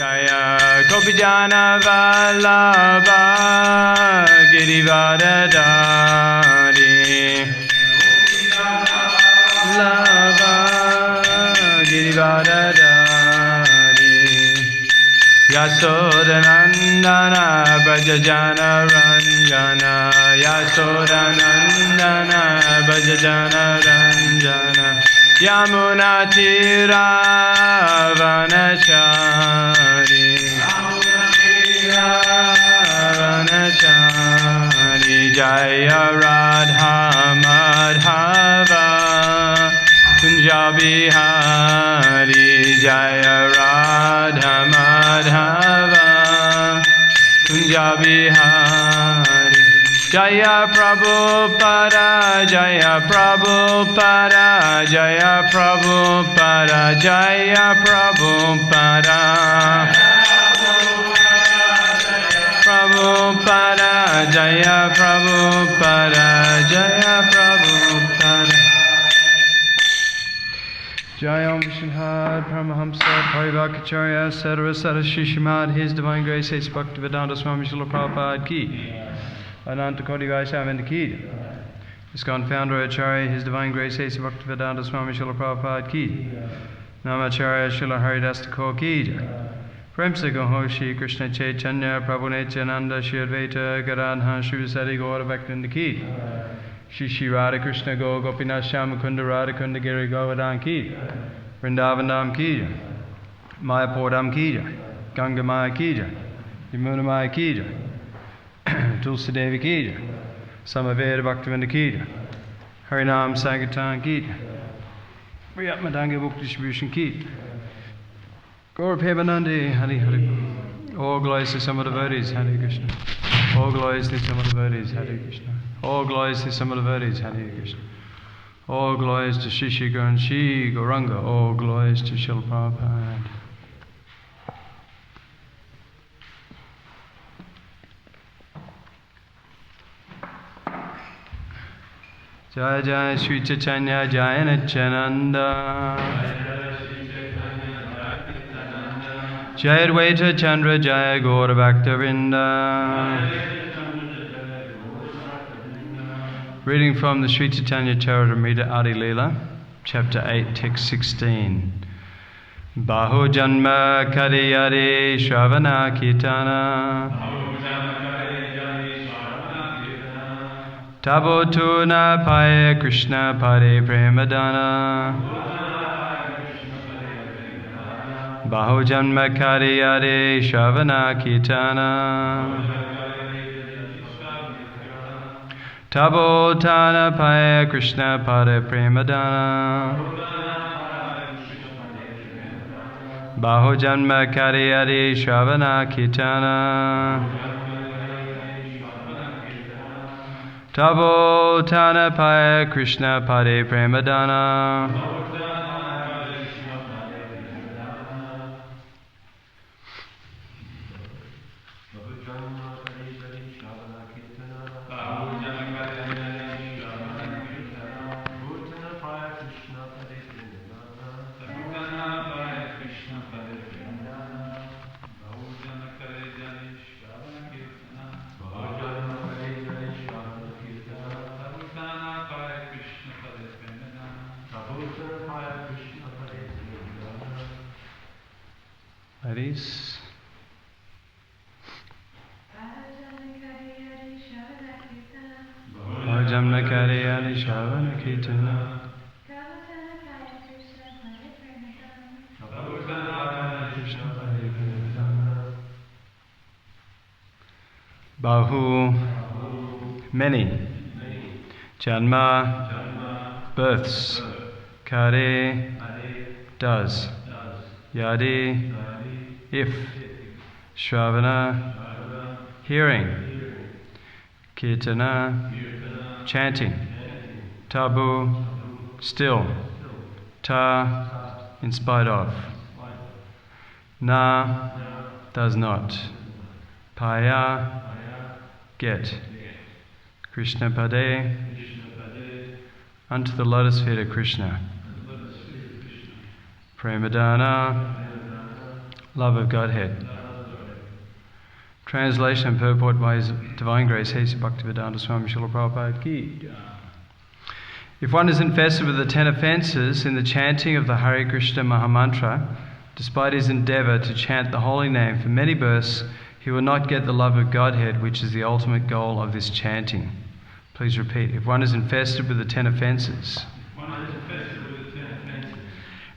Jaya Gopijana Vallabha Girivardhari Vallabha Girivardhari Yasodanandana Brajajana Ranjana Yasodanandana Brajajana Ranjana Yamuna Tira Vanachari Vanachari Jaya Radha Madhava Punjabi Hari Jaya Radha Madhava Punjabi Hari Jaya Prabhupada Jaya Prabhupada Jaya Prabhupada Jaya Prabhupada Prabhupada Jaya Prabhupada Jaya Prabhupada Jai Om Vishnahad Paramahamsa Parivakacharya Sarvasara Shishimad His Divine Grace His Bhaktivedanta Swami Srila Prabhupada Ki Ananta Koti Vaishnava Ki ISKCON Founder Acharya His Divine Grace His Bhaktivedanta Swami Srila Prabhupada Ki Namacharya Srila Haridas Thakur Ki Prem Se Gaho Shri Krishna Chaitanya Prabhu Nityananda Shri Advaita Gadadhar Shri Vasari Gaura Bhaktinda Ki Shri Shri Radha Krishna Go Gopinath Shyamakunda Radha Kunda Giri Govardhan Ki Vrindavan Dham Ki Mayapur Dham Ki Ganga Maya Ki Yamuna Maya Ki Tulsi Devi Ki Samaveda Bhaktivinoda Ki Harinam Sankirtan Ki Priyatmadanga Book Distribution Ki Gaura Premanandi Hari Hari All glories to some of the devotees Hare Krishna All glories to some of the devotees Hare Krishna All glories to some of the devotees Hare Krishna All glories to Shri Shri Gauranga Shri Gauranga All glories to Srila Prabhupada Jaya Jaya Shri Chaitanya Jaya Nityananda Jaya Advaita Chandra Jaya Gaura Bhakta-vrinda Reading from the Sri Caitanya Caritamrita Adi-lila, Chapter 8, Text 16. Bahu Janma Kariyari Shravana Kirtana Tabotuna Paya Krishna Pare Premadana Bahu Janma Kariyari Shravana Kirtana Tabotana Paya Krishna Pada Premadana Bahu Janma Kariyari Shravana Kirtana Tabotana Paya Krishna Pada Premadana Ladies. Bhajamna Kariyari Shravana Kirtana Bahu many Janma births Kare does Yadi if Shravana hearing Kirtana chanting Tabu still Ta in spite of Na does not Paya get Krishna Pade unto the lotus feet of Krishna Premadana love of Godhead. Translation and purport by His Divine Grace, HG Bhaktivedanta Swami Srila Prabhupada Ki. If one is infested with the 10 offences in the chanting of the Hare Krishna Mahamantra, despite his endeavour to chant the holy name for many births, he will not get the love of Godhead, which is the ultimate goal of this chanting. Please repeat. If one is infested with the 10 offences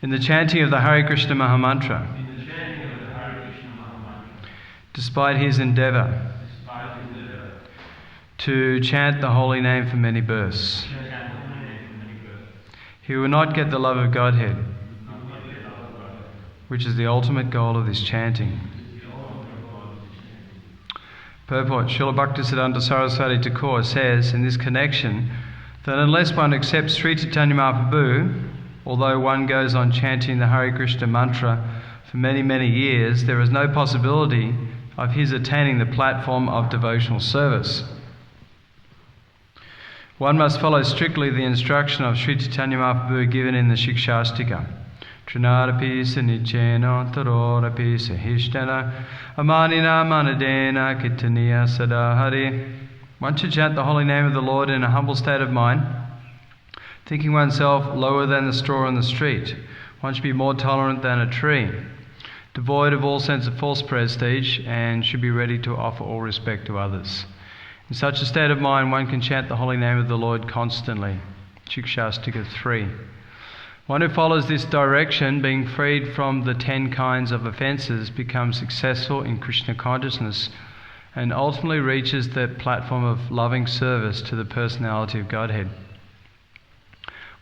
in the chanting of the Hare Krishna Mahamantra, despite his endeavour to chant the holy name for many births, he will not get the love of Godhead, which is the ultimate goal of this chanting. Purport. Srila Bhaktisiddhanta Saraswati Thakur says in this connection that unless one accepts Sri Caitanya Mahaprabhu, although one goes on chanting the Hare Krishna mantra for many, many years, there is no possibility of his attaining the platform of devotional service. One must follow strictly the instruction of Sri Caitanya Mahaprabhu given in the Shikshastika. Trinarapi sanichena tarorapi sahishtana amanina manadena kitaniya sadahari. One should chant the holy name of the Lord in a humble state of mind, thinking oneself lower than the straw on the street. One should be more tolerant than a tree, devoid of all sense of false prestige, and should be ready to offer all respect to others. In such a state of mind, one can chant the holy name of the Lord constantly. Shikshastika 3. One who follows this direction, being freed from the 10 kinds of offences, becomes successful in Krishna consciousness and ultimately reaches the platform of loving service to the personality of Godhead.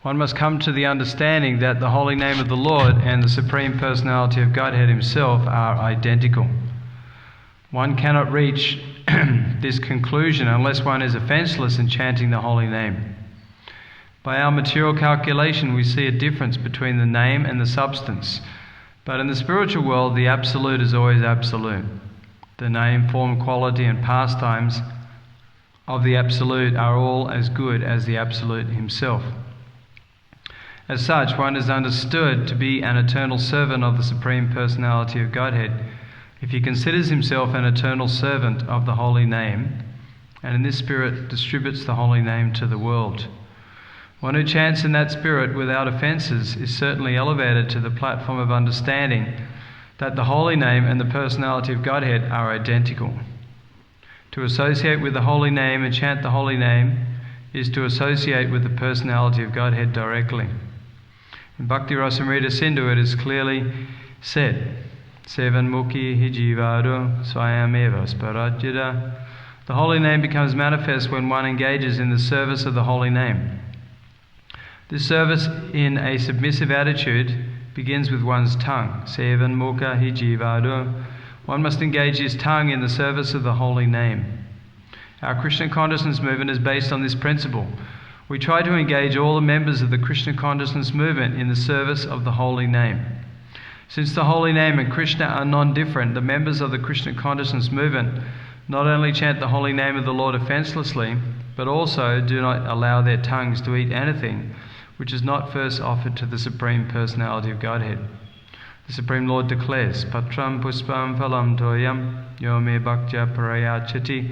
One must come to the understanding that the holy name of the Lord and the Supreme Personality of Godhead Himself are identical. One cannot reach this conclusion unless one is offenceless in chanting the holy name. By our material calculation, we see a difference between the name and the substance. But in the spiritual world, the absolute is always absolute. The name, form, quality, and pastimes of the absolute are all as good as the absolute himself. As such, one is understood to be an eternal servant of the Supreme Personality of Godhead if he considers himself an eternal servant of the holy name, and in this spirit distributes the holy name to the world. One who chants in that spirit without offences is certainly elevated to the platform of understanding that the holy name and the personality of Godhead are identical. To associate with the holy name and chant the holy name is to associate with the personality of Godhead directly. In Bhakti Rasamrita Sindhu it is clearly said, Sevan Mukhi Hijivado Swayameva Sparajyada. The holy name becomes manifest when one engages in the service of the holy name. This service in a submissive attitude begins with one's tongue. Sevan Mukha Hijivado. One must engage his tongue in the service of the holy name. Our Krishna consciousness movement is based on this principle. We try to engage all the members of the Krishna consciousness movement in the service of the holy name. Since the holy name and Krishna are non-different, the members of the Krishna consciousness movement not only chant the holy name of the Lord offencelessly, but also do not allow their tongues to eat anything which is not first offered to the Supreme Personality of Godhead. The Supreme Lord declares, Patram puspam phalam toyam yome bhaktya parayachati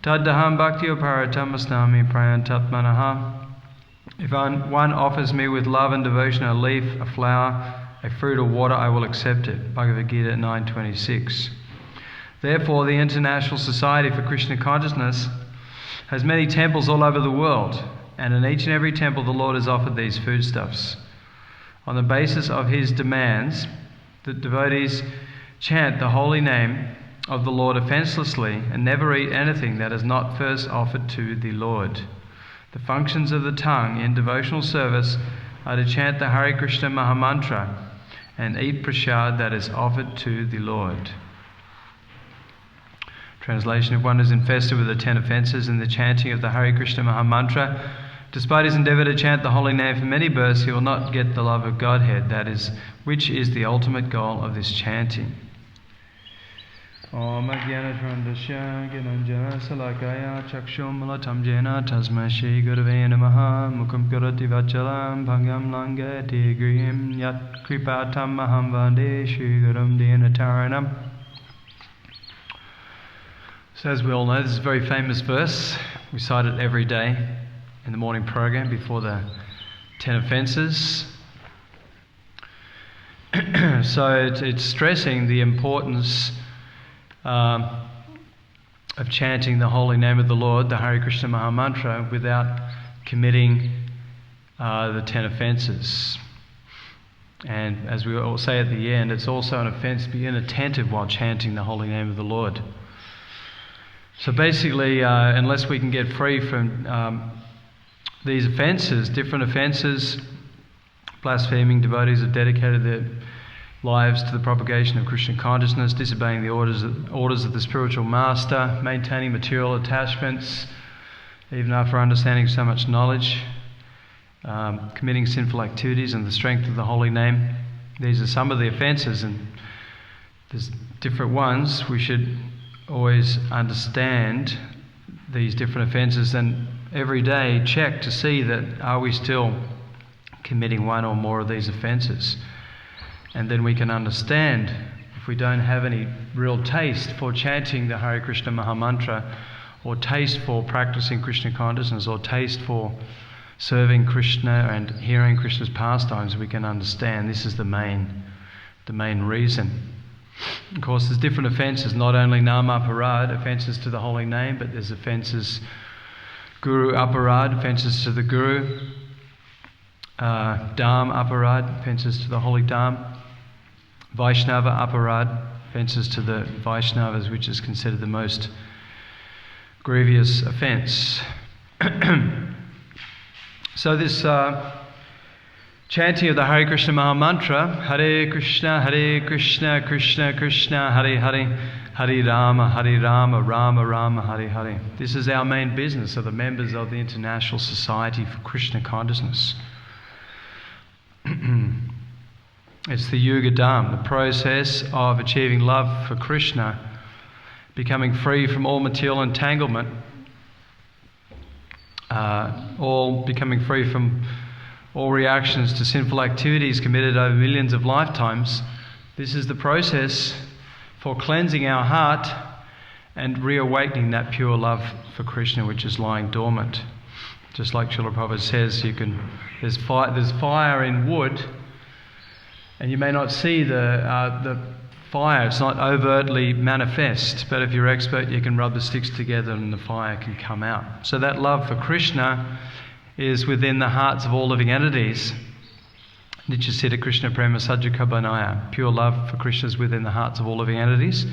taddaham bhaktya paratam asnami prayantatmanaha. If one offers me with love and devotion a leaf, a flower, a fruit or water, I will accept it. Bhagavad Gita 9:26. Therefore, the International Society for Krishna Consciousness has many temples all over the world, and in each and every temple the Lord has offered these foodstuffs. On the basis of his demands, the devotees chant the holy name of the Lord offencelessly and never eat anything that is not first offered to the Lord. The functions of the tongue in devotional service are to chant the Hare Krishna Mahamantra and eat prasad that is offered to the Lord. Translation: if one is infested with the 10 offences in the chanting of the Hare Krishna Mahamantra, despite his endeavour to chant the holy name for many births, he will not get the love of Godhead, that is, which is the ultimate goal of this chanting. Om Ajnana-shrandasya Gyananjana Salakaya Chakshum Malatam Jena Tasmai Shri Gurave Namaha Mukham Karati Vachalam Bhangam Langati Grihim Yat Kripatam Maham Vande Shri Gurum Dinataranam. So as we all know, this is a very famous verse. We cite it every day in the morning program before the 10 offences. So it's stressing the importance of chanting the holy name of the Lord, the Hare Krishna Maha Mantra, without committing the 10 offences. And as we all say at the end, it's also an offence to be inattentive while chanting the holy name of the Lord. So basically, unless we can get free from these offences, different offences, blaspheming devotees have dedicated their lives to the propagation of Krishna consciousness, disobeying the orders of the spiritual master, maintaining material attachments, even after understanding so much knowledge, committing sinful activities in the strength of the holy name. These are some of the offences, and there's different ones. We should always understand these different offences and every day check to see that are we still committing one or more of these offences. And then we can understand if we don't have any real taste for chanting the Hare Krishna Maha Mantra, or taste for practicing Krishna consciousness, or taste for serving Krishna and hearing Krishna's pastimes, we can understand this is the main reason. Of course, there's different offences, not only nama aparad, offences to the holy name, but there's offences, guru aparad, offences to the guru, dham aparad, offences to the holy dham, Vaishnava aparad, offences to the Vaishnavas, which is considered the most grievous offence. So this chanting of the Hare Krishna Maha Mantra, Hare Krishna, Krishna Krishna, Hare Hare, Hare Rama, Rama Rama, Hare Hare. This is our main business of the members of the International Society for Krishna Consciousness. It's the Yuga Dham, the process of achieving love for Krishna, becoming free from all material entanglement, becoming free from all reactions to sinful activities committed over millions of lifetimes. This is the process for cleansing our heart and reawakening that pure love for Krishna which is lying dormant. Just like Srila Prabhupada says, there's fire in wood, and you may not see the fire, it's not overtly manifest, but if you're expert you can rub the sticks together and the fire can come out. So that love for Krishna is within the hearts of all living entities. Nityasiddha Krishna Prema Sajjaka Banaya. Pure love for Krishna is within the hearts of all living entities,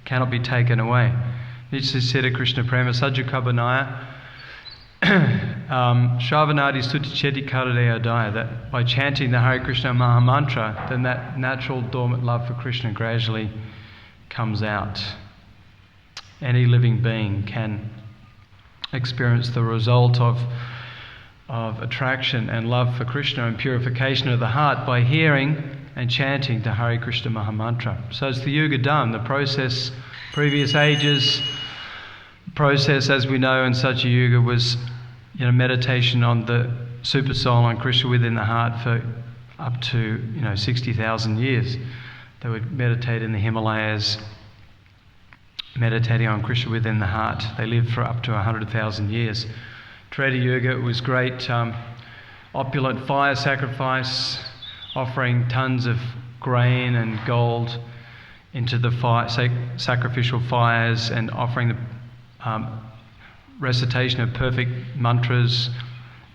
cannot be taken away. Nityasiddha Krishna Prema Sajjaka Banaya. Shravanadi Stuti Cheti Karadeya Daya, that by chanting the Hare Krishna Maha Mantra, then that natural dormant love for Krishna gradually comes out. Any living being can experience the result of attraction and love for Krishna and purification of the heart by hearing and chanting the Hare Krishna Maha Mantra. So it's the Yuga Dham, the process, previous ages. Process, as we know, in such a yuga was, meditation on the super soul, on Krishna within the heart for up to 60,000 years. They would meditate in the Himalayas, meditating on Krishna within the heart. They lived for up to 100,000 years. Treta Yuga, it was great, opulent fire sacrifice, offering tons of grain and gold into the sacrificial fires, and offering the recitation of perfect mantras.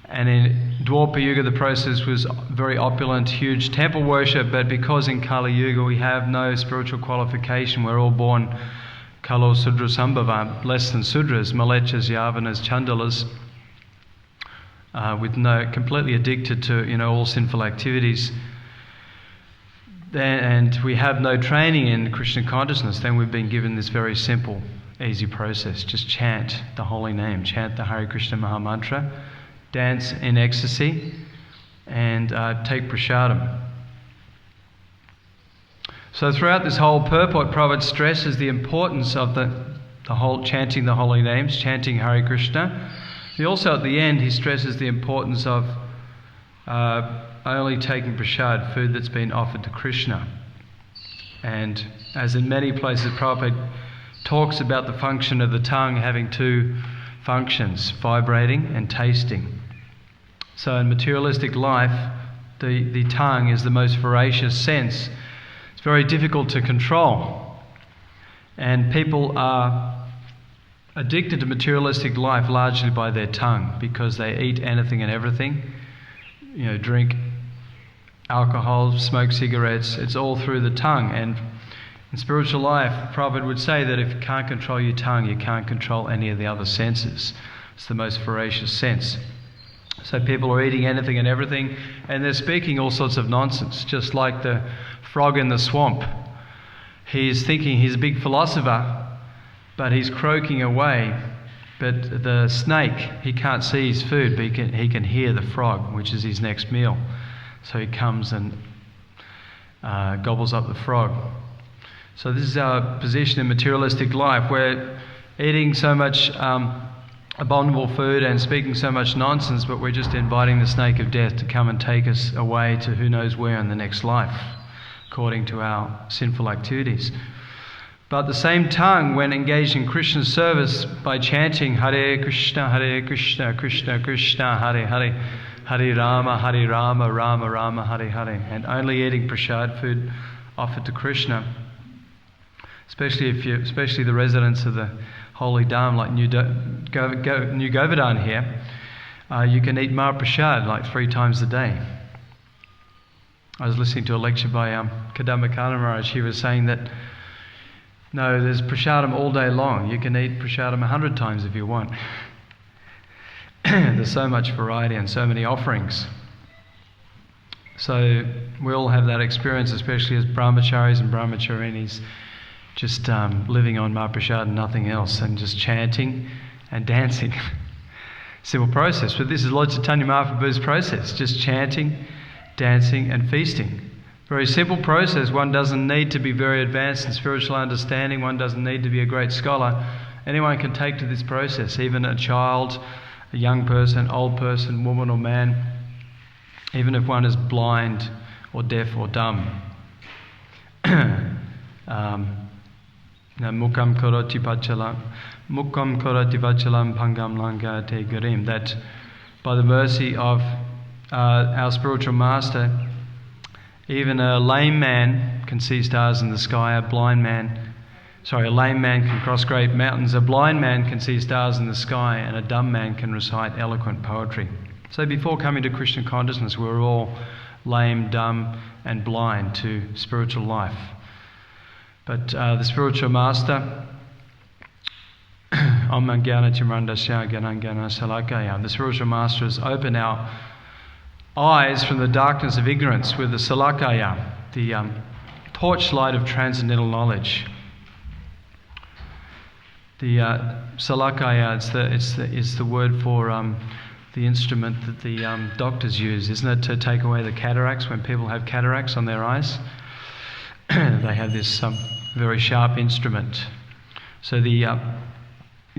And in Dwapara Yuga the process was very opulent, huge temple worship, but because in Kali Yuga we have no spiritual qualification, we're all born Kalo Sudra Sambhava, less than Sudras, Malechas, Yavanas, Chandalas, completely addicted to all sinful activities. And we have no training in Krishna consciousness, then we've been given this very simple, easy process. Just chant the holy name, chant the Hare Krishna Maha Mantra, dance in ecstasy, and take prasadam. So throughout this whole purport, Prabhupada stresses the importance of the whole chanting the holy names, chanting Hare Krishna. He also, at the end, he stresses the importance of only taking prasad, food that's been offered to Krishna. And as in many places, Prabhupada talks about the function of the tongue having two functions, vibrating and tasting. So in materialistic life, the tongue is the most voracious sense. It's very difficult to control. And people are addicted to materialistic life largely by their tongue, because they eat anything and everything, drink alcohol, smoke cigarettes. It's all through the tongue. And in spiritual life, Prabhupada would say that if you can't control your tongue, you can't control any of the other senses. It's the most voracious sense. So people are eating anything and everything, and they're speaking all sorts of nonsense, just like the frog in the swamp. He's thinking he's a big philosopher, but he's croaking away. But the snake, he can't see his food, but he can hear the frog, which is his next meal. So he comes and gobbles up the frog. So this is our position in materialistic life. We're eating so much abominable food and speaking so much nonsense, but we're just inviting the snake of death to come and take us away to who knows where in the next life, according to our sinful activities. But the same tongue, when engaged in Krishna's service by chanting Hare Krishna, Krishna Krishna, Hare Hare, Hare Rama, Rama Rama, Hare Hare, and only eating prasad, food offered to Krishna, especially the residents of the holy Dham like New Govardhana here, you can eat Mahaprasad like 3 times a day. I was listening to a lecture by Caitanya Maharaj. He was saying that no, there's prasadam all day long. You can eat prasadam 100 times if you want. There's so much variety and so many offerings. So we all have that experience, especially as brahmacharis and brahmacharinis, just living on Mahaprasad and nothing else, and just chanting and dancing. Simple process, but this is Lord Caitanya Mahaprabhu's process, just chanting, dancing and feasting. Very simple process. One doesn't need to be very advanced in spiritual understanding. One doesn't need to be a great scholar. Anyone can take to this process, even a child, a young person, old person, woman or man, even if one is blind or deaf or dumb. Mukam karoti vachalam pangam langa te garim. That by the mercy of our spiritual master, even a lame man can see stars in the sky. A lame man can cross great mountains. A blind man can see stars in the sky, and a dumb man can recite eloquent poetry. So before coming to Krishna consciousness, we're all lame, dumb, and blind to spiritual life. But the spiritual master, the spiritual master has opened our eyes from the darkness of ignorance with the salakaya, the torchlight of transcendental knowledge. The salakaya, it's the word for the instrument that the doctors use, isn't it, to take away the cataracts when people have cataracts on their eyes? They have this very sharp instrument. So the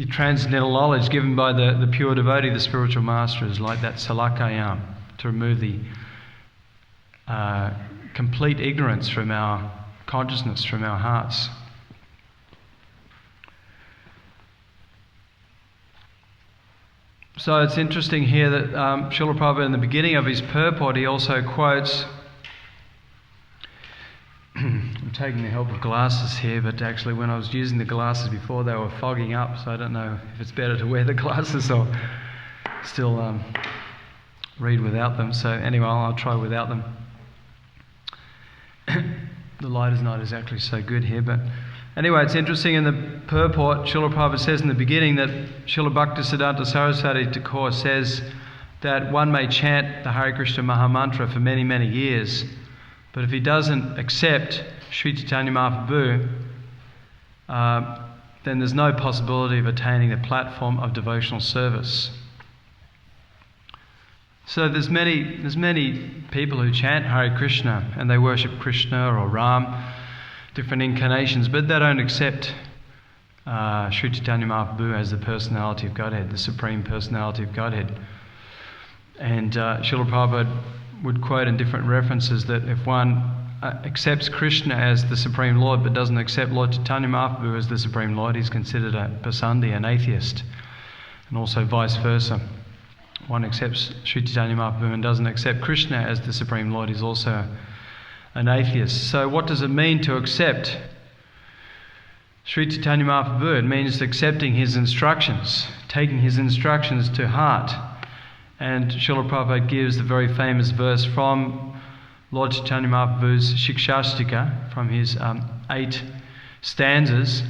transcendental knowledge given by the pure devotee, the spiritual master, is like that salakaya, to remove the complete ignorance from our consciousness, from our hearts. So it's interesting here that Srila Prabhupada, in the beginning of his purport, he also quotes, I'm taking the help of glasses here, but actually when I was using the glasses before, they were fogging up, so I don't know if it's better to wear the glasses or still read without them. So anyway, I'll try without them. The light is not exactly so good here, but anyway, it's interesting in the purport, Srila Prabhupada says in the beginning that Srila Bhaktisiddhanta Saraswati Thakur says that one may chant the Hare Krishna Mahamantra for many, many years, but if he doesn't accept Sri Chaitanya Mahaprabhu, then there's no possibility of attaining the platform of devotional service. So there's many people who chant Hare Krishna and they worship Krishna or Ram, different incarnations, but they don't accept Sri Chaitanya Mahaprabhu as the personality of Godhead, the Supreme Personality of Godhead. And Srila Prabhupada would quote in different references that if one accepts Krishna as the Supreme Lord but doesn't accept Lord Chaitanya Mahaprabhu as the Supreme Lord, he's considered a pasandi, an atheist. And also vice versa. One accepts Sri Chaitanya Mahaprabhu and doesn't accept Krishna as the Supreme Lord, he's also an atheist. So what does it mean to accept Sri Chaitanya Mahaprabhu? It means accepting his instructions, taking his instructions to heart. And Srila Prabhupada gives the very famous verse from Lord Chaitanya Mahaprabhu's Shikshastika, from his 8 stanzas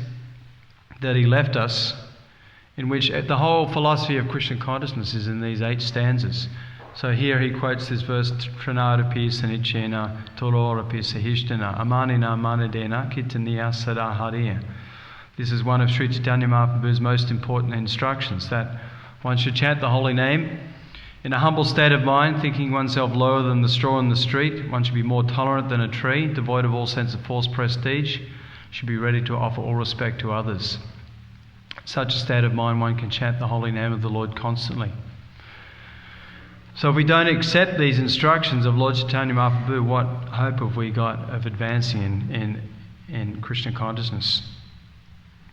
that he left us, in which the whole philosophy of Krishna consciousness is in these 8 stanzas. So here he quotes this verse, Tranadapi Sanichena, Tororapi Sahishtana, Amanina Manadena, Kitaniya Sadahariya. This is one of Sri Chaitanya Mahaprabhu's most important instructions, that one should chant the holy name in a humble state of mind, thinking oneself lower than the straw in the street. One should be more tolerant than a tree, devoid of all sense of false prestige, should be ready to offer all respect to others. Such a state of mind, one can chant the holy name of the Lord constantly. So if we don't accept these instructions of Lord Chaitanya Mahaprabhu, what hope have we got of advancing in Krishna consciousness?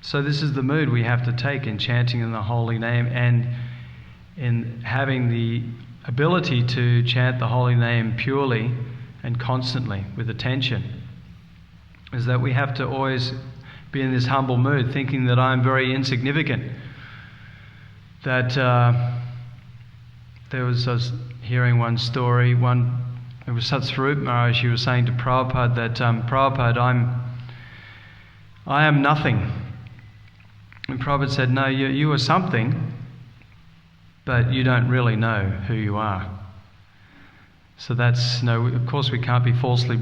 So this is the mood we have to take in chanting in the holy name, and in having the ability to chant the holy name purely and constantly with attention, is that we have to always be in this humble mood, thinking that I'm very insignificant. That I was hearing one story, it was Satsvarup Maharaj, he was saying to Prabhupada that, Prabhupada, I am nothing. And Prabhupada said, no, you are something, but you don't really know who you are. So that's, of course we can't be falsely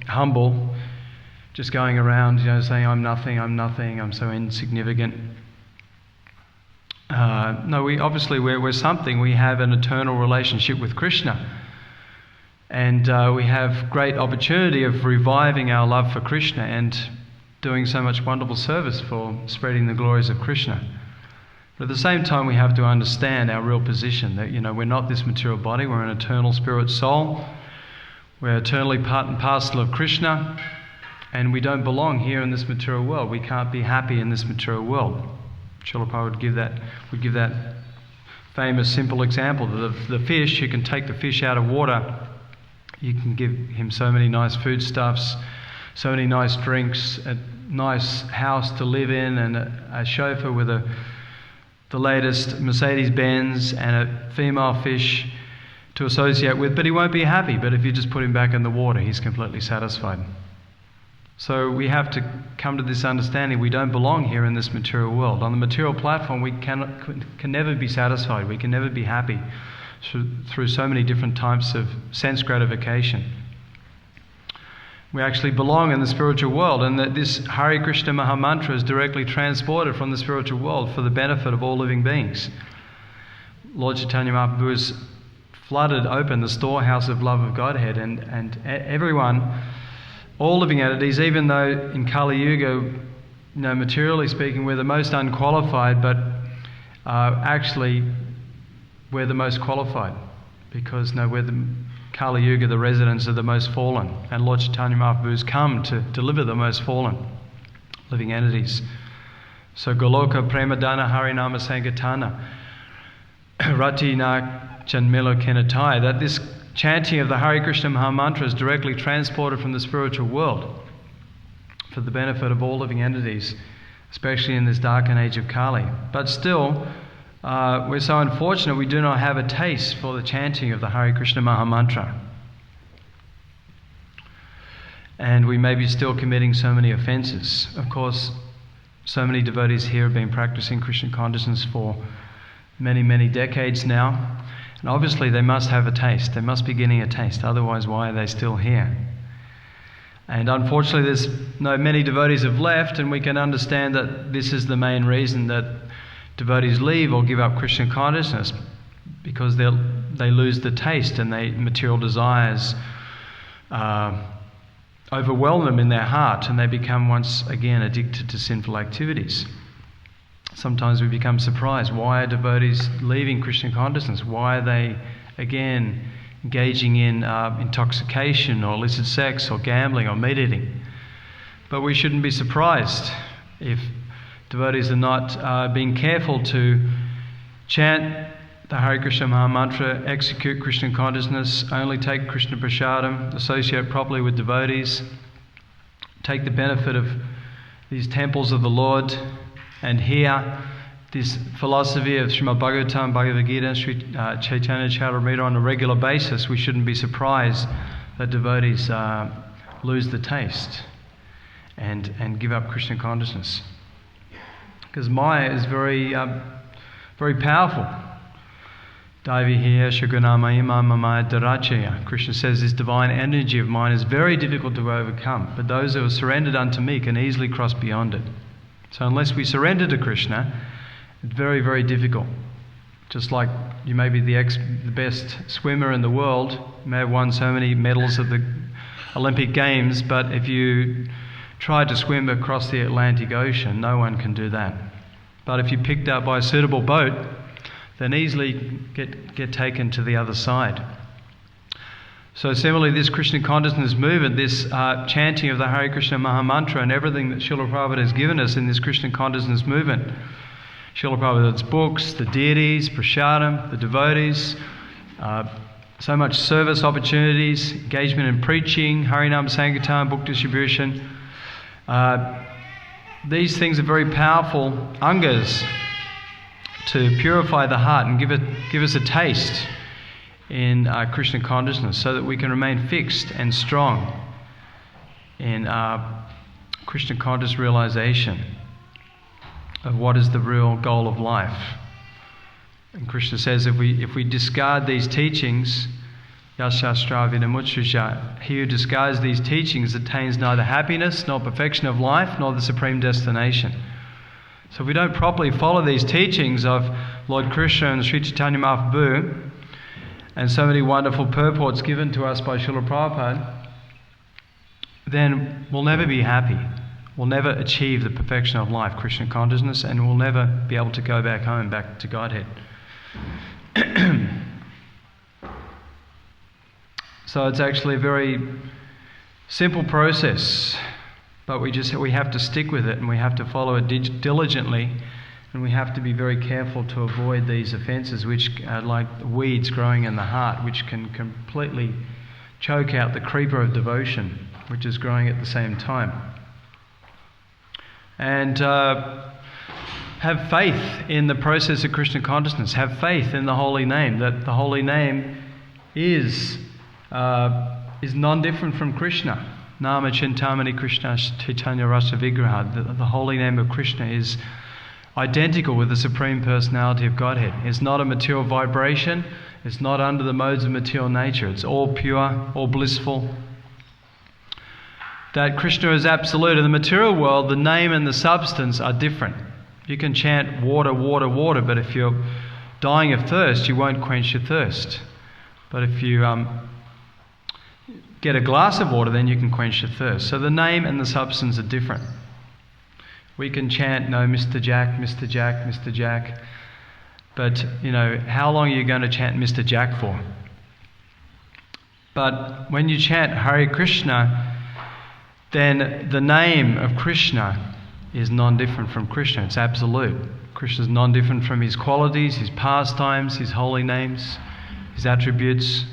humble, just going around, saying I'm nothing, I'm so insignificant. No, we're something. We have an eternal relationship with Krishna. And we have great opportunity of reviving our love for Krishna and doing so much wonderful service for spreading the glories of Krishna. But at the same time, we have to understand our real position, that we're not this material body, we're an eternal spirit soul. We're eternally part and parcel of Krishna, and we don't belong here in this material world. We can't be happy in this material world. Srila Prabhupada would give that famous simple example. The fish, you can take the fish out of water, you can give him so many nice foodstuffs, so many nice drinks, a nice house to live in, and a chauffeur with the latest Mercedes-Benz and a female fish to associate with, but he won't be happy. But if you just put him back in the water, he's completely satisfied. So we have to come to this understanding, we don't belong here in this material world. On the material platform, we can never be satisfied, we can never be happy through so many different types of sense gratification. We actually belong in the spiritual world, and that this Hare Krishna Maha Mantra is directly transported from the spiritual world for the benefit of all living beings. Lord Chaitanya Mahaprabhu has flooded open the storehouse of love of Godhead, and everyone, all living entities, even though in Kali Yuga, materially speaking, we're the most unqualified, but actually we're the most qualified, because we're the Kali Yuga, the residents of the most fallen, and Lord Chaitanya Mahaprabhu has come to deliver the most fallen living entities. So Goloka Premadana Harinama Sankirtana Rati Na Janmilo Kenatai, that this chanting of the Hare Krishna Maha Mantra is directly transported from the spiritual world for the benefit of all living entities, especially in this darkened age of Kali. But still, we're so unfortunate we do not have a taste for the chanting of the Hare Krishna Maha Mantra. And we may be still committing so many offences. Of course, so many devotees here have been practicing Krishna consciousness for many, many decades now. And obviously they must have a taste. They must be getting a taste. Otherwise, why are they still here? And unfortunately, there's many devotees have left, and we can understand that this is the main reason that devotees leave or give up Krishna consciousness, because they lose the taste and material desires overwhelm them in their heart, and they become once again addicted to sinful activities. Sometimes we become surprised. Why are devotees leaving Krishna consciousness? Why are they again engaging in intoxication or illicit sex or gambling or meat eating? But we shouldn't be surprised if devotees are not being careful to chant the Hare Krishna Maha Mantra, execute Krishna consciousness, only take Krishna Prasadam, associate properly with devotees, take the benefit of these temples of the Lord, and hear this philosophy of Srimad Bhagavatam, Bhagavad Gita, Sri Caitanya Caritamrita on a regular basis. We shouldn't be surprised that devotees lose the taste and give up Krishna consciousness. Because Maya is very powerful. Daivihiya Shagunama Imama Maya Darachaya. Krishna says this divine energy of mine is very difficult to overcome, but those who are surrendered unto me can easily cross beyond it. So unless we surrender to Krishna, it's very, very difficult. Just like you may be the best swimmer in the world, you may have won so many medals at the Olympic Games, but if you try to swim across the Atlantic Ocean, no one can do that. But if you're picked up by a suitable boat, then easily get taken to the other side. So similarly, this Krishna consciousness movement, this chanting of the Hare Krishna Maha Mantra and everything that Srila Prabhupada has given us in this Krishna consciousness movement, Srila Prabhupada's books, the deities, prasadam, the devotees, so much service opportunities, engagement in preaching, Harinam Sankirtan, book distribution. These things are very powerful angas to purify the heart and give us a taste in Krishna consciousness, so that we can remain fixed and strong in Krishna conscious realization of what is the real goal of life. And Krishna says if we discard these teachings, Yashastra Vidamutshuja, he who discards these teachings attains neither happiness nor perfection of life nor the supreme destination. So if we don't properly follow these teachings of Lord Krishna and Sri Caitanya Mahaprabhu, and so many wonderful purports given to us by Srila Prabhupada, then we'll never be happy. We'll never achieve the perfection of life, Krishna consciousness, and we'll never be able to go back home, back to Godhead. So it's actually a very simple process, but we have to stick with it, and we have to follow it diligently. And we have to be very careful to avoid these offences, which are like weeds growing in the heart, which can completely choke out the creeper of devotion, which is growing at the same time. And have faith in the process of Krishna consciousness. Have faith in the holy name, that the holy name is non-different from Krishna. Nama Chintamani Krishna Caitanya Rasa Vigraha. The holy name of Krishna is identical with the Supreme Personality of Godhead. It's not a material vibration. It's not under the modes of material nature. It's all pure, all blissful. That Krishna is absolute. In the material world, the name and the substance are different. You can chant water, water, water, but if you're dying of thirst, you won't quench your thirst. But if you get a glass of water, then you can quench your thirst. So the name and the substance are different. We can chant, no, Mr. Jack, Mr. Jack, Mr. Jack. But, how long are you going to chant Mr. Jack for? But when you chant Hare Krishna, then the name of Krishna is non-different from Krishna. It's absolute. Krishna is non-different from his qualities, his pastimes, his holy names, his attributes,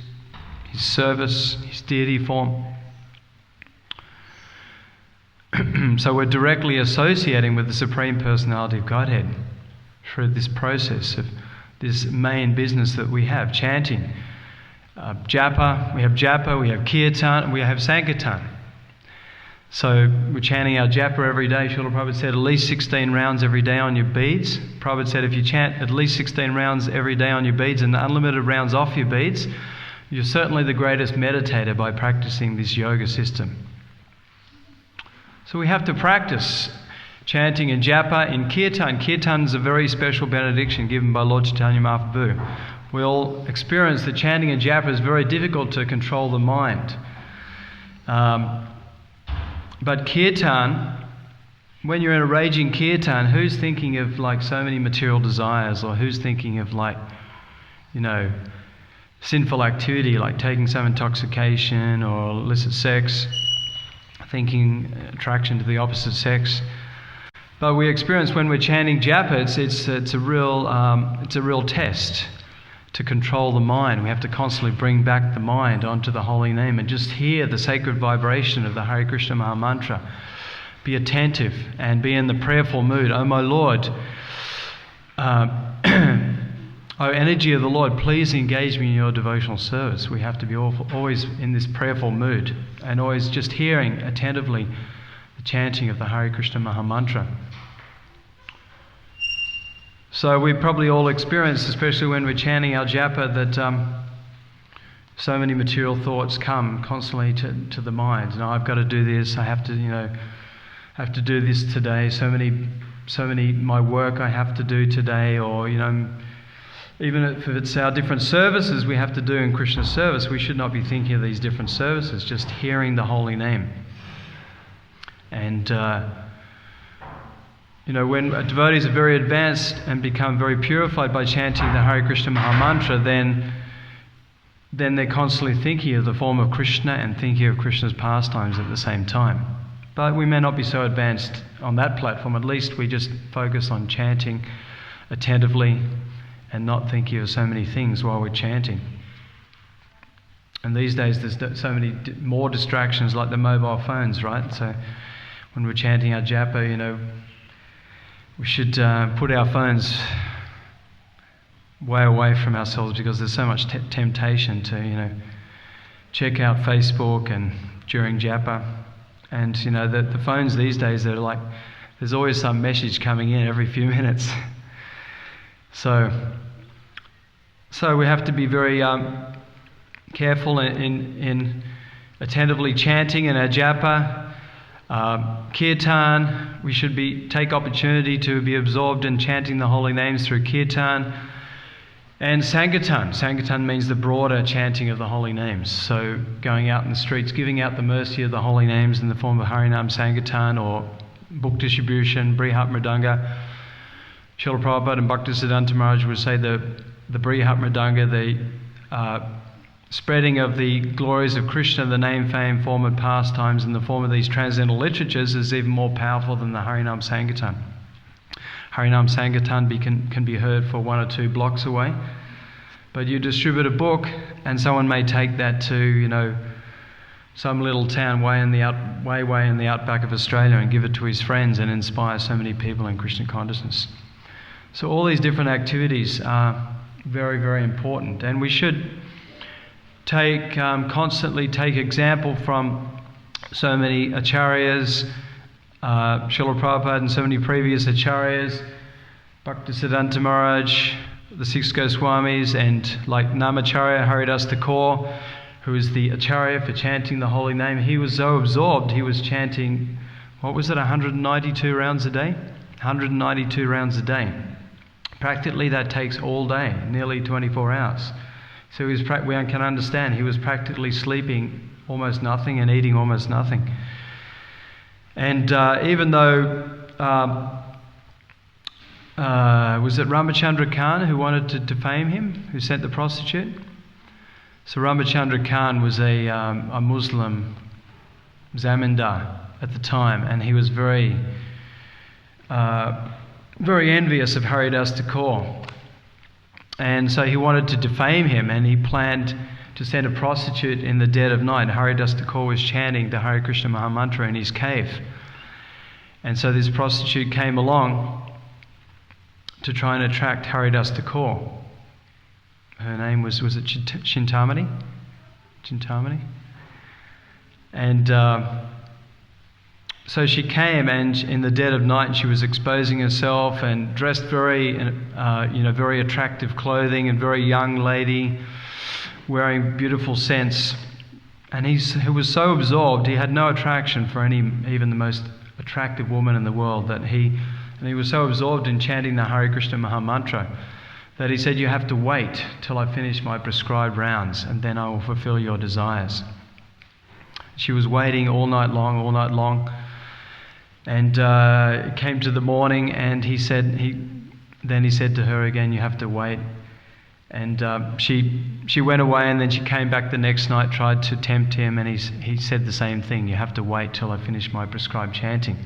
his service, his deity form. So we're directly associating with the Supreme Personality of Godhead through this process of this main business that we have, chanting. Japa, we have Kirtan, we have Sankirtan. So we're chanting our japa every day. Srila Prabhupada said at least 16 rounds every day on your beads. Prabhupada said if you chant at least 16 rounds every day on your beads and unlimited rounds off your beads, you're certainly the greatest meditator by practicing this yoga system. So we have to practice chanting and japa in kirtan. Kirtan is a very special benediction given by Lord Chaitanya Mahaprabhu. We all experience that chanting and japa is very difficult to control the mind. But kirtan, when you're in a raging kirtan, who's thinking of like so many material desires, or who's thinking of like, sinful activity like taking some intoxication or illicit sex, thinking attraction to the opposite sex? But we experience when we're chanting japa, it's a real test to control the mind. We have to constantly bring back the mind onto the holy name and just hear the sacred vibration of the Hare Krishna Maha Mantra. Be attentive and be in the prayerful mood. Oh my Lord, O energy of the Lord, please engage me in your devotional service. We have to be always in this prayerful mood and always just hearing attentively the chanting of the Hare Krishna Maha Mantra. So we probably all experience, especially when we're chanting our japa, that so many material thoughts come constantly to the mind. I've got to do this. I have to do this today. So many my work I have to do today, or even if it's our different services we have to do in Krishna's service, we should not be thinking of these different services, just hearing the holy name. And when devotees are very advanced and become very purified by chanting the Hare Krishna Maha Mantra, then they're constantly thinking of the form of Krishna and thinking of Krishna's pastimes at the same time. But we may not be so advanced on that platform. At least we just focus on chanting attentively and not thinking of so many things while we're chanting. And these days there's so many more distractions, like the mobile phones, right? So when we're chanting our japa, we should put our phones way away from ourselves, because there's so much temptation to, check out Facebook and during japa. And, the phones these days, they're like, there's always some message coming in every few minutes. So we have to be very careful in attentively chanting in our japa. Kirtan, we should take opportunity to be absorbed in chanting the holy names through kirtan. And Sankirtan. Sankirtan means the broader chanting of the holy names. So going out in the streets, giving out the mercy of the holy names in the form of Harinam Sankirtan or book distribution, Brihat Mridanga. Srila Prabhupada and Bhaktisiddhanta Maharaj would say the Brihat Mridanga, the spreading of the glories of Krishna, the name, fame, form and pastimes in the form of these transcendental literatures is even more powerful than the Harinam Sankirtan. Harinam Sankirtan can be heard for 1 or 2 blocks away. But you distribute a book and someone may take that to, some little town way in the outback of Australia and give it to his friends and inspire so many people in Krishna consciousness. So all these different activities are very, very important. And we should constantly take example from so many acharyas, Srila Prabhupada and so many previous acharyas, Bhaktisiddhanta Maharaj, the 6 Goswamis, and like Namacharya Haridas Thakur, who is the acharya for chanting the holy name. He was so absorbed, he was chanting, 192 rounds a day? 192 rounds a day. Practically that takes all day, nearly 24 hours. So we can understand he was practically sleeping almost nothing and eating almost nothing. And even though, was it Ramachandra Khan who wanted to defame him, who sent the prostitute? So Ramachandra Khan was a Muslim zamindar at the time, and he was very, very envious of Haridas Thakur. And so he wanted to defame him, and he planned to send a prostitute in the dead of night. Haridas Thakur was chanting the Hare Krishna Maha Mantra in his cave. And so this prostitute came along to try and attract Haridas Thakur. Her name was it Chintamani? Chintamani? And so she came, and in the dead of night she was exposing herself and dressed very attractive clothing, and very young lady, wearing beautiful scents. And he was so absorbed, he had no attraction for even the most attractive woman in the world, and he was so absorbed in chanting the Hare Krishna Maha Mantra that he said, "You have to wait till I finish my prescribed rounds, and then I will fulfill your desires." she was waiting all night long. And it came to the morning, and he said to her again, "You have to wait." And she went away, and then she came back the next night, tried to tempt him, and he said the same thing: "You have to wait till I finish my prescribed chanting."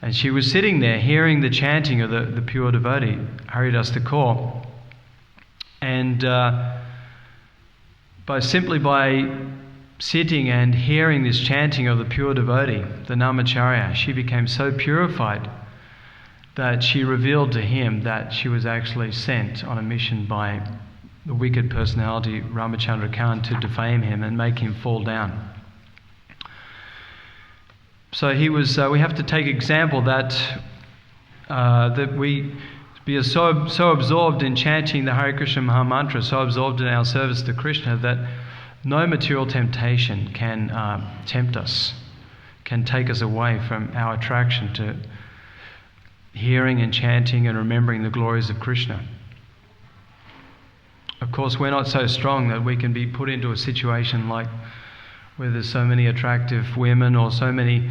And she was sitting there hearing the chanting of the pure devotee, Haridas Thakur, and by sitting and hearing this chanting of the pure devotee, the Namacharya, she became so purified that she revealed to him that she was actually sent on a mission by the wicked personality Ramachandra Khan to defame him and make him fall down. So we have to take example that we be so absorbed in chanting the Hare Krishna Maha Mantra, so absorbed in our service to Krishna, that no material temptation can tempt us, can take us away from our attraction to hearing and chanting and remembering the glories of Krishna. Of course, we're not so strong that we can be put into a situation like where there's so many attractive women or so many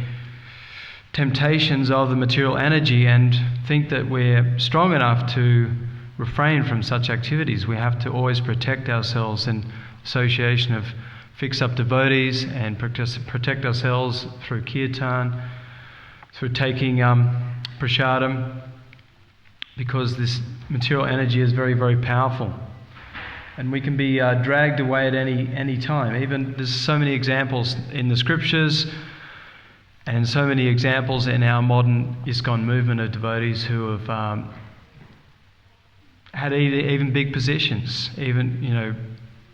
temptations of the material energy and think that we're strong enough to refrain from such activities. We have to always protect ourselves in association of fixed-up devotees and protect ourselves through kirtan, through taking prasadam, because this material energy is very, very powerful. And we can be dragged away at any time. Even there's so many examples in the scriptures and so many examples in our modern ISKCON movement of devotees who have had even big positions, even,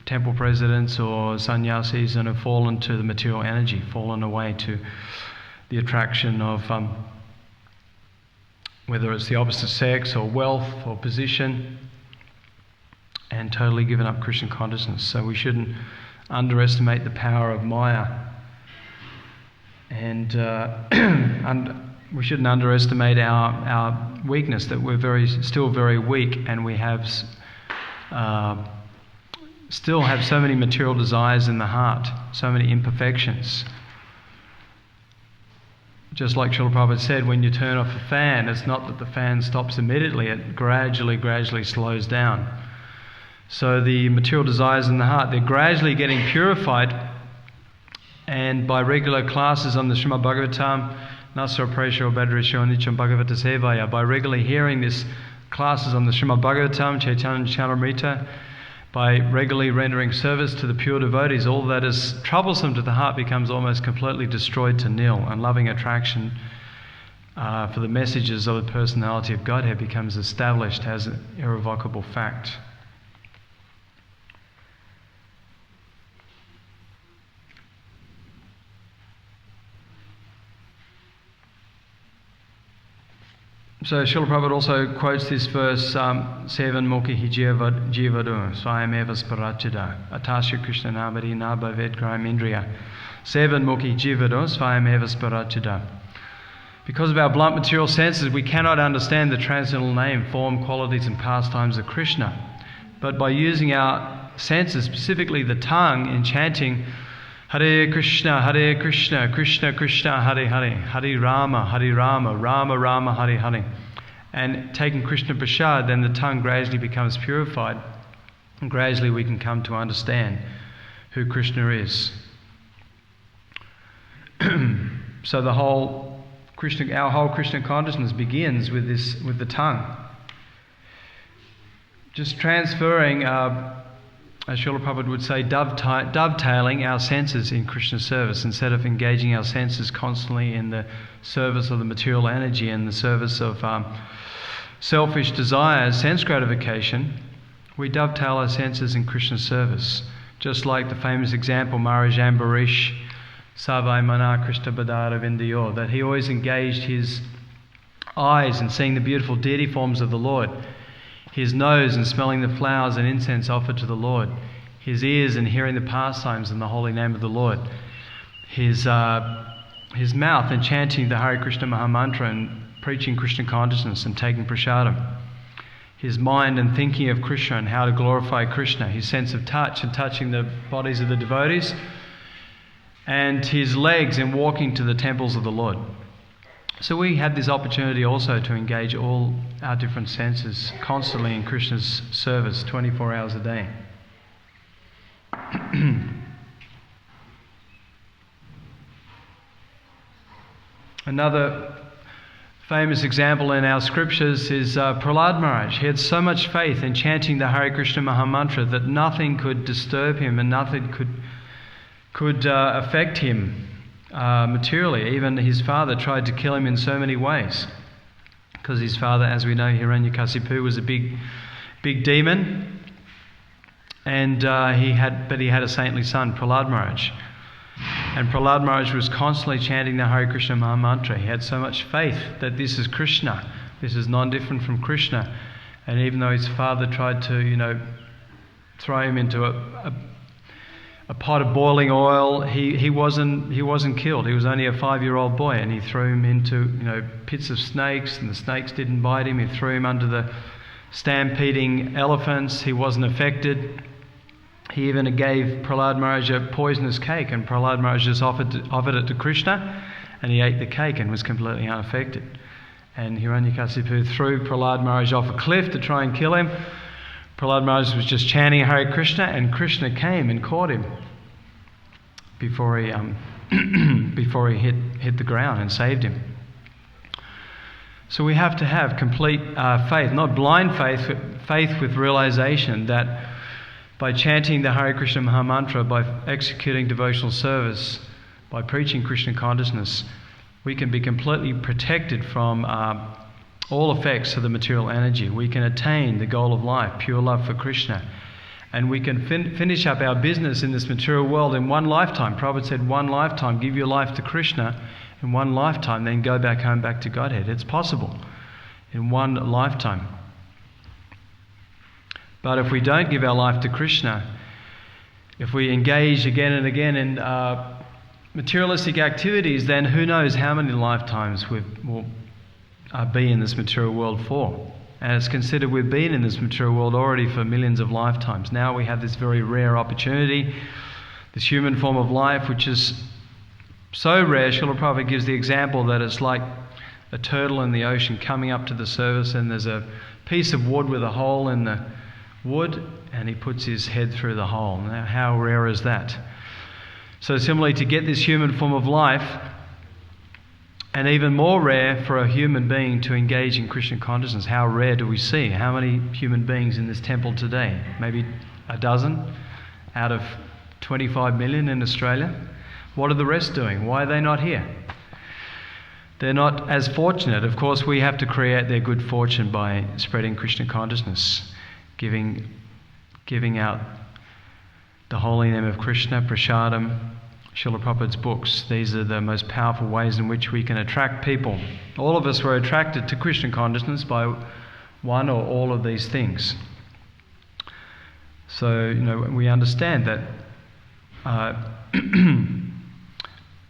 temple presidents or sannyasis, and have fallen to the material energy, fallen away to the attraction of whether it's the opposite sex or wealth or position, and totally given up Krishna consciousness. So we shouldn't underestimate the power of Maya, and we shouldn't underestimate our weakness, that we're still very weak, and we have still have so many material desires in the heart, so many imperfections. Just like Srila Prabhupada said, when you turn off a fan, it's not that the fan stops immediately, it gradually slows down. So the material desires in the heart, they're gradually getting purified, and by regular classes on the Srimad Bhagavatam, Nasra Presho Badrisho Nicham Bhagavata Sevaya, by regularly hearing these classes on the Srimad Bhagavatam, Caitanya Caritamrita, by regularly rendering service to the pure devotees, all that is troublesome to the heart becomes almost completely destroyed to nil, and loving attraction for the messages of the personality of Godhead becomes established as an irrevocable fact. So Srila Prabhupada also quotes this verse, Sevan Mukhi Jivadu, Swayameva Sparachida, Atasya Krishna Nabari Nabhaved Grime Indriya. Sevan Mukhi Jivadu, Swayameva Sparachida. Because of our blunt material senses, we cannot understand the transcendental name, form, qualities and pastimes of Krishna. But by using our senses, specifically the tongue, in chanting Hare Krishna, Krishna Krishna, Hare Hare, Hare Rama, Rama Rama, Hare Hare, and taking Krishna Prasad, then the tongue gradually becomes purified, and gradually we can come to understand who Krishna is. So our whole Krishna consciousness begins with the tongue. Just transferring, as Srila Prabhupada would say, dovetailing our senses in Krishna's service, instead of engaging our senses constantly in the service of the material energy and the service of selfish desires, sense gratification. We dovetail our senses in Krishna's service. Just like the famous example, Maharaj Ambarish, Savai Mana Krishna Badara Vindayor, that he always engaged his eyes in seeing the beautiful deity forms of the Lord, his nose in smelling the flowers and incense offered to the Lord, his ears in hearing the pastimes in the holy name of the Lord, his mouth in chanting the Hare Krishna Maha Mantra and preaching Krishna consciousness and taking prasadam, his mind in thinking of Krishna and how to glorify Krishna, his sense of touch and touching the bodies of the devotees, and his legs in walking to the temples of the Lord. So we had this opportunity also to engage all our different senses constantly in Krishna's service 24 hours a day. Another famous example in our scriptures is Prahlad Maharaj. He had so much faith in chanting the Hare Krishna Mahamantra that nothing could disturb him and nothing could affect him materially. Even his father tried to kill him in so many ways, because his father, as we know, Hiranyakasipu, was a big demon, and he had a saintly son, Prahlad Maharaj. And Prahlad Maharaj was constantly chanting the Hare Krishna Mahamantra. He had so much faith that this is Krishna, this is non-different from Krishna. And even though his father tried to, throw him into a pot of boiling oil, he wasn't killed. He was only a 5-year-old boy, and he threw him into pits of snakes, and the snakes didn't bite him. He threw him under the stampeding elephants. He wasn't affected. He even gave Prahlad Maharaj a poisonous cake, and Prahlad Maharaj just offered it to Krishna, and he ate the cake and was completely unaffected. And Hiranyakasipu threw Prahlad Maharaj off a cliff to try and kill him. Prahlad Maharaj was just chanting Hare Krishna, and Krishna came and caught him before he hit the ground and saved him. So we have to have complete faith, not blind faith, but faith with realization that by chanting the Hare Krishna Mahamantra, by executing devotional service, by preaching Krishna consciousness, we can be completely protected from all effects of the material energy. We can attain the goal of life, pure love for Krishna. And we can finish up our business in this material world in one lifetime. Prabhupada said, one lifetime, give your life to Krishna in one lifetime, then go back home, back to Godhead. It's possible in one lifetime. But if we don't give our life to Krishna, if we engage again and again in materialistic activities, then who knows how many lifetimes we will be in this material world for. And it's considered we've been in this material world already for millions of lifetimes. Now we have this very rare opportunity, this human form of life, which is so rare. Srila Prabhupada gives the example that it's like a turtle in the ocean coming up to the surface, and there's a piece of wood with a hole in the wood, and he puts his head through the hole. Now, how rare is that? So similarly, to get this human form of life, and even more rare for a human being to engage in Krishna consciousness, how rare do we see? How many human beings in this temple today? Maybe a dozen out of 25 million in Australia. What are the rest doing? Why are they not here? They're not as fortunate. Of course, we have to create their good fortune by spreading Krishna consciousness, giving out the holy name of Krishna, prasadam, Srila Prabhupada's books. These are the most powerful ways in which we can attract people. All of us were attracted to Krishna consciousness by one or all of these things. So, we understand that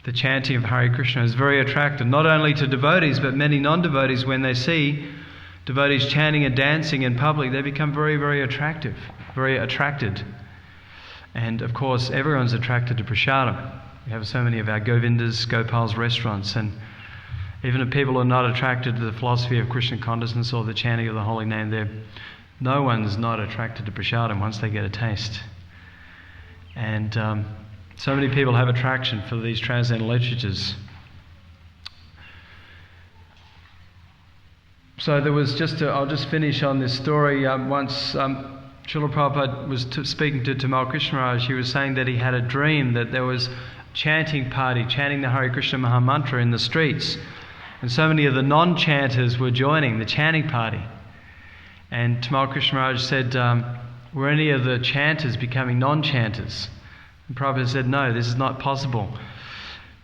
the chanting of Hare Krishna is very attractive, not only to devotees, but many non-devotees. When they see devotees chanting and dancing in public, they become very, very attracted. And of course, everyone's attracted to prasadam. We have so many of our Govindas, Gopal's restaurants, and even if people are not attracted to the philosophy of Krishna consciousness or the chanting of the holy name, no one's not attracted to prasadam once they get a taste. And so many people have attraction for these transcendental literatures. So there was I'll just finish on this story. Once Srila Prabhupada was speaking to Tamal Krishna Maharaj. He was saying that he had a dream that there was a chanting party, chanting the Hare Krishna Mahamantra in the streets. And so many of the non-chanters were joining the chanting party. And Tamal Krishna Maharaj said, were any of the chanters becoming non-chanters? And Prabhupada said, no, this is not possible.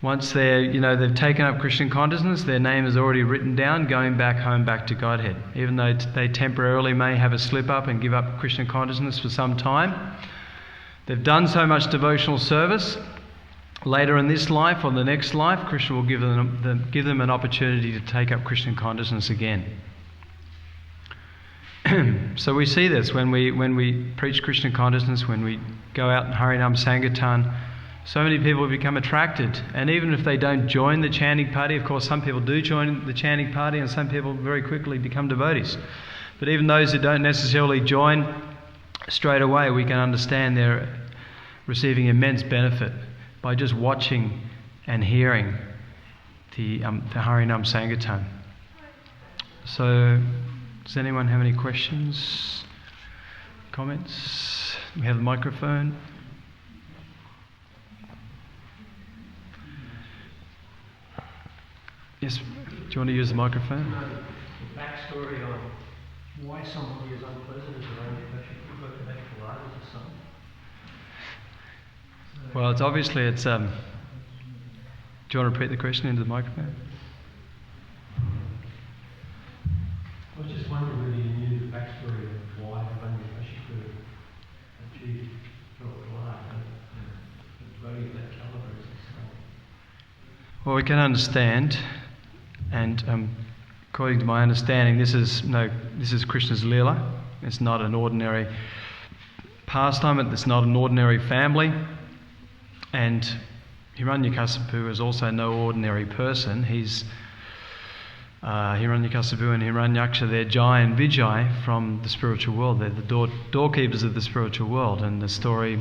Once they've taken up Krishna consciousness, their name is already written down, going back home, back to Godhead. Even though they temporarily may have a slip up and give up Krishna consciousness for some time, they've done so much devotional service. Later in this life or the next life, Krishna will give them an opportunity to take up Krishna consciousness again. So we see this when we preach Krishna consciousness, when we go out in Harinam Sankirtan, So many people become attracted, and even if they don't join the chanting party, of course some people do join the chanting party and some people very quickly become devotees. But even those who don't necessarily join straight away, we can understand they're receiving immense benefit by just watching and hearing the Harinam Sankirtan. So, does anyone have any questions, comments? We have the microphone. Yes, do you want to use the microphone? The backstory of why somebody is unpleasant is around the question of the medical art or something. Well, it's obviously do you want to repeat the question into the microphone? I was just wondering whether you knew the backstory of why Hiranyakashipu achieved medical art and devotee of that caliber is so. Well, we can understand, and according to my understanding, this is Krishna's lila. It's not an ordinary pastime. It's not an ordinary family, and Hiranyakasipu is also no ordinary person. He's Hiranyakasipu and Hiranyaksha. They're Jai and Vijay from the spiritual world. They're the doorkeepers of the spiritual world. And the story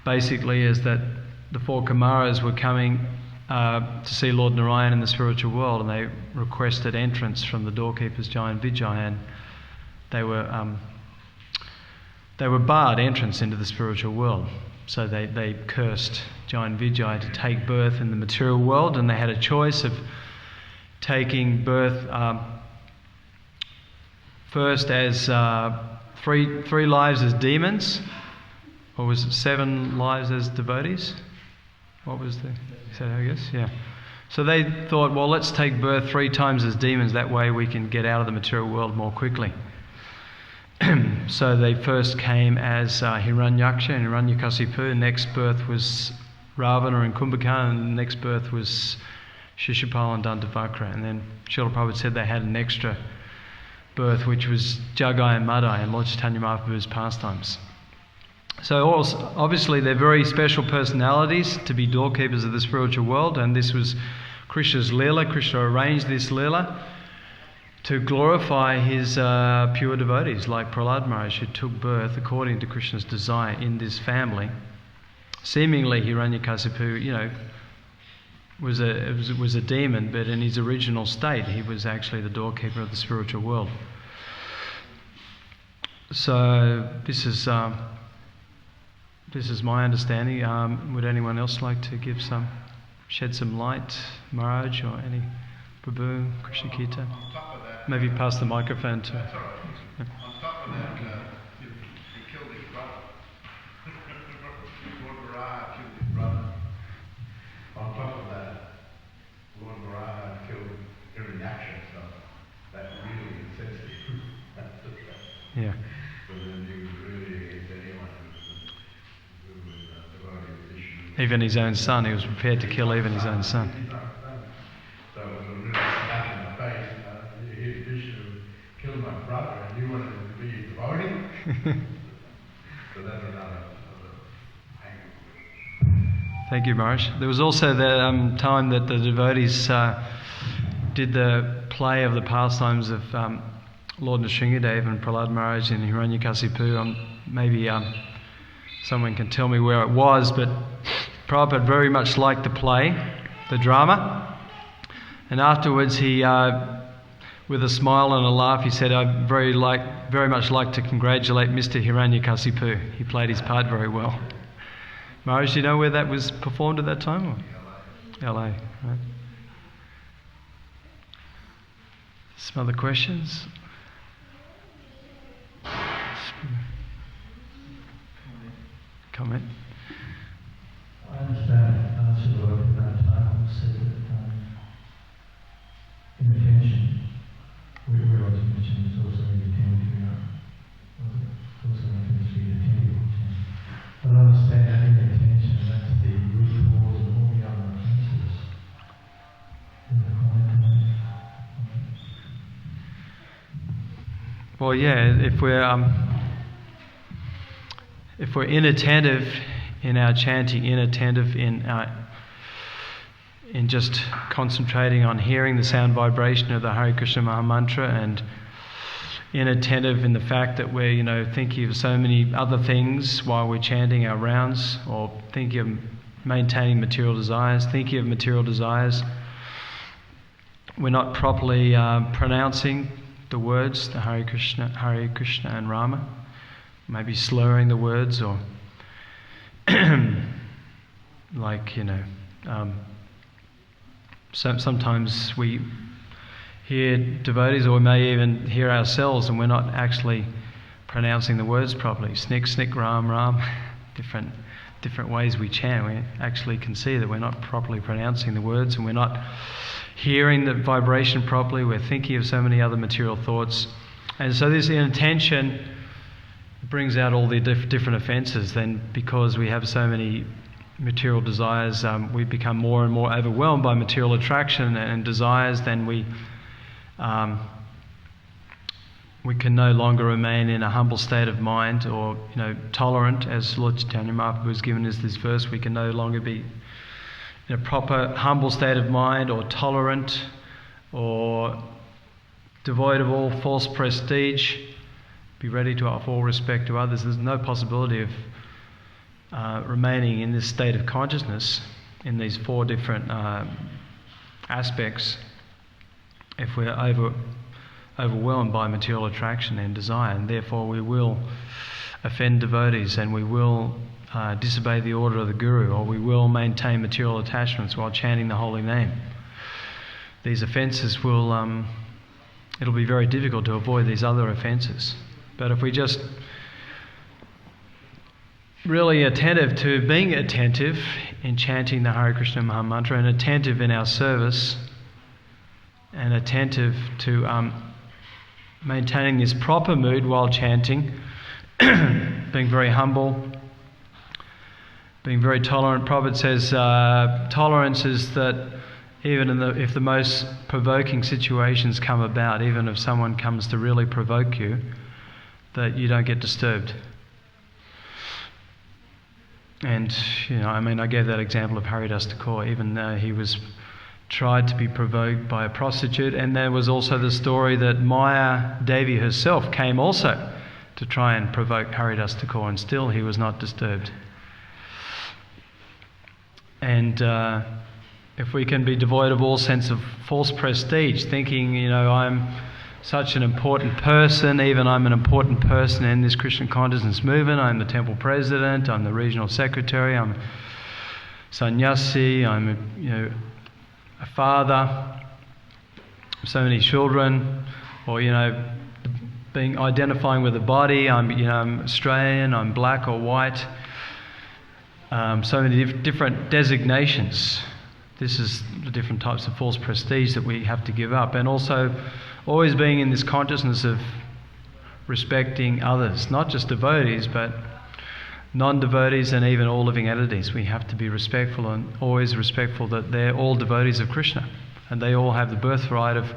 basically is that the four Kumaras were coming to see Lord Narayan in the spiritual world, and they requested entrance from the doorkeepers Jai and Vijay, and they were barred entrance into the spiritual world. So they cursed Jai and Vijay to take birth in the material world, and they had a choice of taking birth first as three lives as demons, or was it 7 lives as devotees? What was the... Is that how I guess? Yeah. So they thought, well, let's take birth 3 times as demons. That way we can get out of the material world more quickly. So they first came as Hiranyaksha and Hiranyakasipu. Next birth was Ravana and Kumbhakarna, and the next birth was Shishupal and Dantavakra. And then Srila Prabhupada said they had an extra birth, which was Jagai and Madai and Lord Chaitanya Mahaprabhu's pastimes. So obviously they're very special personalities to be doorkeepers of the spiritual world, and this was Krishna's lila. Krishna arranged this lila to glorify his pure devotees like Prahlad Maharaj, who took birth according to Krishna's design in this family. Seemingly Hiranyakasipu, was a demon, but in his original state he was actually the doorkeeper of the spiritual world. So this is my understanding. Would anyone else like to shed some light, Maharaj or any Prabhu, Krishna Kirtan? Maybe pass the microphone to... That's all right. Yeah. On top of that, he killed his brother. Lord Varaha killed his brother. On top of that, Lord Varaha killed Hiranyaksha, so that really incensed him. Yeah. So then he was really against anyone who was devoted to Vishnu. Even his own son. He was prepared to kill even his own son. So it was a real slap in the face. Here's Vishnu killed my brother, and you wanted him to be his devotee? So that's another angle. Thank you, Maharaj. There was also the time that the devotees did the play of the pastimes of Lord Nrsingadev and Prahlad Maharaj and Hiranyakasipu. Maybe someone can tell me where it was, but Prabhupada very much liked the play, the drama. And afterwards he, with a smile and a laugh, he said, "I'd very much like to congratulate Mr. Hiranyakasipu. He played his part very well." Maharaj, do you know where that was performed at that time? Or? LA, right? Some other questions? Comment? I understand Srila Raghunatha said that imitation, we realize imitation is also attentive, also intends to be attentive. But I understand that imitation, that's the root cause of all the other offences. Is that comment to me? Well, yeah, if we're inattentive in our chanting, inattentive in just concentrating on hearing the sound vibration of the Hare Krishna Maha Mantra, and inattentive in the fact that we're thinking of so many other things while we're chanting our rounds, or thinking of maintaining material desires, we're not properly pronouncing the words, the Hare Krishna and Rama, maybe slurring the words, or sometimes we hear devotees, or we may even hear ourselves, and we're not actually pronouncing the words properly. Snik, snik, ram, ram. Different ways we chant. We actually can see that we're not properly pronouncing the words, and we're not hearing the vibration properly. We're thinking of so many other material thoughts. And so this inattention brings out all the different offences. Then because we have so many material desires, we become more and more overwhelmed by material attraction and desires. Then we can no longer remain in a humble state of mind, or tolerant, as Lord Caitanya Mahaprabhu has given us this verse. We can no longer be in a proper humble state of mind, or tolerant, or devoid of all false prestige, be ready to offer all respect to others. There's no possibility of remaining in this state of consciousness in these four different aspects if we're overwhelmed by material attraction and desire, and therefore we will offend devotees, and we will disobey the order of the Guru, or we will maintain material attachments while chanting the holy name. These offences will, it'll be very difficult to avoid these other offences. But if we just really attentive to being attentive in chanting the Hare Krishna Maha Mantra, and attentive in our service, and attentive to maintaining this proper mood while chanting, being very humble, being very tolerant. Prabhupada says tolerance is that even if the most provoking situations come about, even if someone comes to really provoke you, that you don't get disturbed. And, I gave that example of Haridas Thakur, even though he was tried to be provoked by a prostitute. And there was also the story that Maya Devi herself came also to try and provoke Haridas Thakur, and still he was not disturbed. And if we can be devoid of all sense of false prestige, thinking, I'm such an important person, even I'm an important person in this Krishna consciousness movement, I'm the temple president, I'm the regional secretary, I'm sannyasi, I'm a father, so many children, or identifying with the body, I'm Australian, I'm black or white, so many different designations. This is the different types of false prestige that we have to give up, and also always being in this consciousness of respecting others, not just devotees, but non-devotees and even all living entities. We have to be respectful, and always respectful that they're all devotees of Krishna, and they all have the birthright of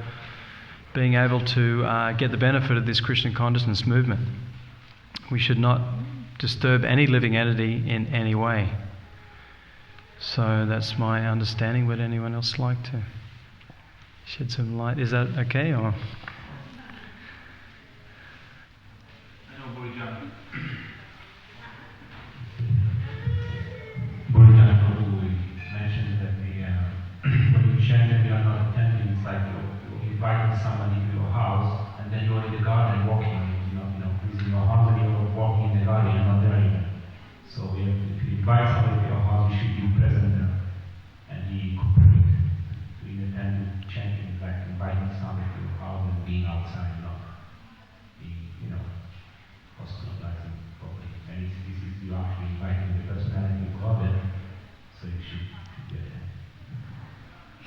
being able to get the benefit of this Krishna consciousness movement. We should not disturb any living entity in any way. So that's my understanding. Would anyone else like to shed some light? Is that okay? Or? Mentioned that when you chant and you are not attending, it's like you're inviting somebody to your house, and then you're in the garden walking, using your hands, and you're walking in the garden, you're not there yet. So if you invite somebody to your house, you should be present there and be complete. Doing attending, chanting, like inviting somebody to your house and being outside, being, hospitalizing properly. And this is you actually inviting the personality of God, so you should be attending.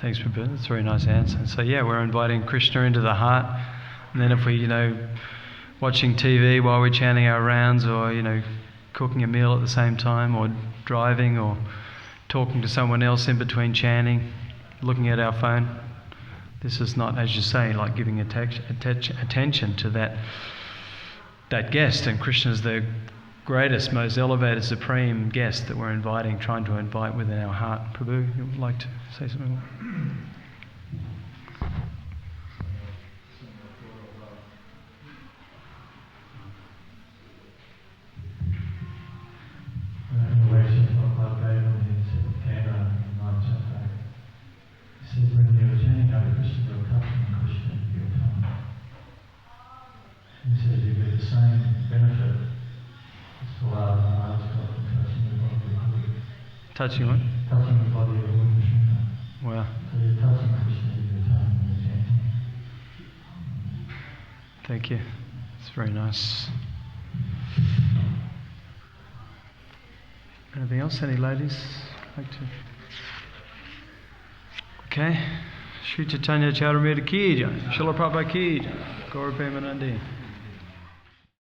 Thanks, Prabhu. That's a very nice answer. So we're inviting Krishna into the heart, and then if we, watching TV while we're chanting our rounds, or cooking a meal at the same time, or driving, or talking to someone else in between chanting, looking at our phone, this is not, as you say, like giving attention to that guest. And Krishna's the greatest, most elevated, supreme guest that we're inviting, trying to invite within our heart. Prabhu, you would like to say something more? Touching what? Touching the body of Lord Krishna. Wow. So you're touching Krishna at your time when you're chanting. Thank you. It's very nice. Anything else? Any ladies like to? Okay. Sri Caitanya Caritamrita ki jai. Srila Prabhupada ki jai. Gaura Premanandi.